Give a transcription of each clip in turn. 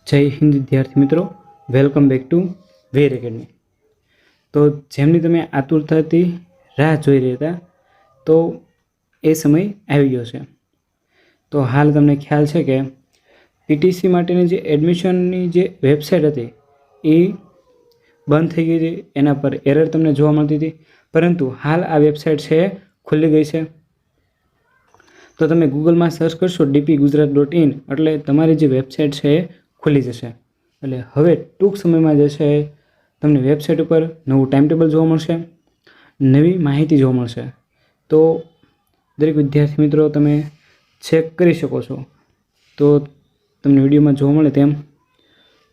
જય હિન્દ વિદ્યાર્થી મિત્રો, વેલકમ બેક ટુ વેર એકેડમી। તો જેમની તમે આતુરતાથી રાહ જોઈ રહ્યા હતા, તો એ સમય આવી ગયો છે। તો હાલ તમને ખ્યાલ છે કે પીટીસી માટેની જે એડમિશનની જે વેબસાઇટ હતી એ બંધ થઈ ગઈ હતી, એના પર એરર તમને જોવા મળતી હતી, પરંતુ હાલ આ વેબસાઇટ છે ખુલ્લી ગઈ છે। તો તમે ગૂગલમાં સર્ચ કરશો dpgujarat.in એટલે તમારી જે વેબસાઇટ છે એ ખુલી જશે। એટલે હવે ટૂંક સમયમાં જે છે તમને વેબસાઇટ ઉપર નવું ટાઈમ ટેબલ જોવા મળશે, નવી માહિતી જોવા મળશે। તો દરેક વિદ્યાર્થી મિત્રો તમે ચેક કરી શકો છો। તો તમને વિડીયોમાં જોવા મળે તેમ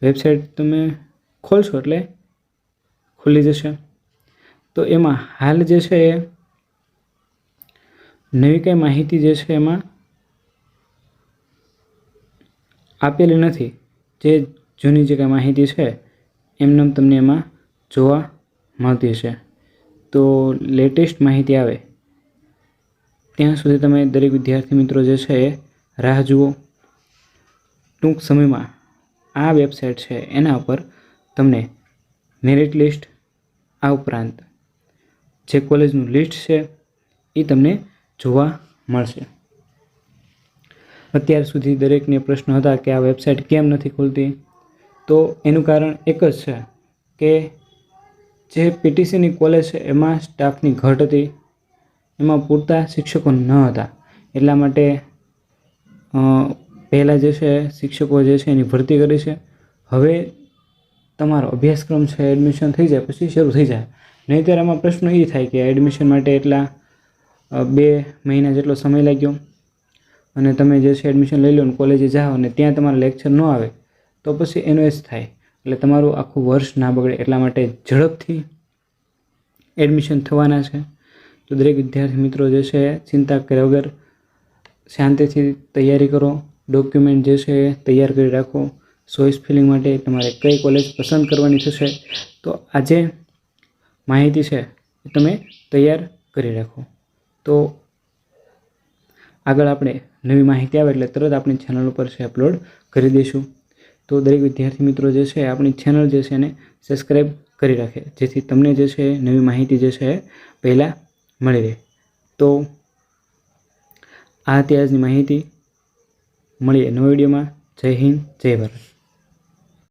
વેબસાઇટ તમે ખોલશો એટલે ખુલી જશે। તો એમાં હાલ જે છે એ નવી કંઈ માહિતી જે છે એમાં આપેલી નથી। જે જૂની જે કંઈ માહિતી છે એમને તમને એમાં જોવા મળતી છે। તો લેટેસ્ટ માહિતી આવે ત્યાં સુધી તમે દરેક વિદ્યાર્થી મિત્રો જે છે એ રાહ જુઓ। ટૂંક સમયમાં આ વેબસાઇટ છે એના ઉપર તમને મેરિટ લિસ્ટ, આ ઉપરાંત જે કોલેજનું લિસ્ટ છે એ તમને જોવા મળશે। અત્યાર સુધી દરેકને પ્રશ્ન હતા કે આ વેબસાઇટ કેમ નથી ખુલતી, તો એનું કારણ એક જ છે કે જે પીટીસીની કોલેજ છે એમાં સ્ટાફની ઘટ હતી, એમાં પૂરતા શિક્ષકો ન હતા। એટલા માટે પહેલાં જે છે શિક્ષકો જે છે એની ભરતી કરી છે। હવે તમારો અભ્યાસક્રમ છે એડમિશન થઈ જાય પછી શરૂ થઈ જાય, નહીંતર આમાં પ્રશ્ન એ થાય કે એડમિશન માટે એટલા 2 મહિના જેટલો સમય લાગ્યો અને તમે જે છે એડમિશન લઈ લો ને કોલેજે જાઓ અને ત્યાં તમારા લેક્ચર ન આવે તો પછી એનો જ થાય। એટલે તમારું આખું વર્ષ ના બગડે એટલા માટે ઝડપથી એડમિશન થવાના છે। તો દરેક વિદ્યાર્થી મિત્રો જે છે ચિંતા કર્યા વગર શાંતિથી તૈયારી કરો, ડોક્યુમેન્ટ જે છે એ તૈયાર કરી રાખો। ચોઇસ ફિલિંગ માટે તમારે કઈ કોલેજ પસંદ કરવાની થશે તો આજે માહિતી છે એ તમે તૈયાર કરી રાખો। તો આગળ આપણે નવી માહિતી આવે એટલે તરત આપણી ચેનલ ઉપર છે અપલોડ કરી દઈશું। તો દરેક વિદ્યાર્થી મિત્રો જે છે આપણી ચેનલ જે છે એને સબસ્ક્રાઈબ કરી રાખે, જેથી તમને જે છે નવી માહિતી જે છે પહેલાં મળી રહે। તો આ હતી આજની માહિતી, મળીએ નવા વિડીયોમાં। જય હિન્દ, જય ભારત।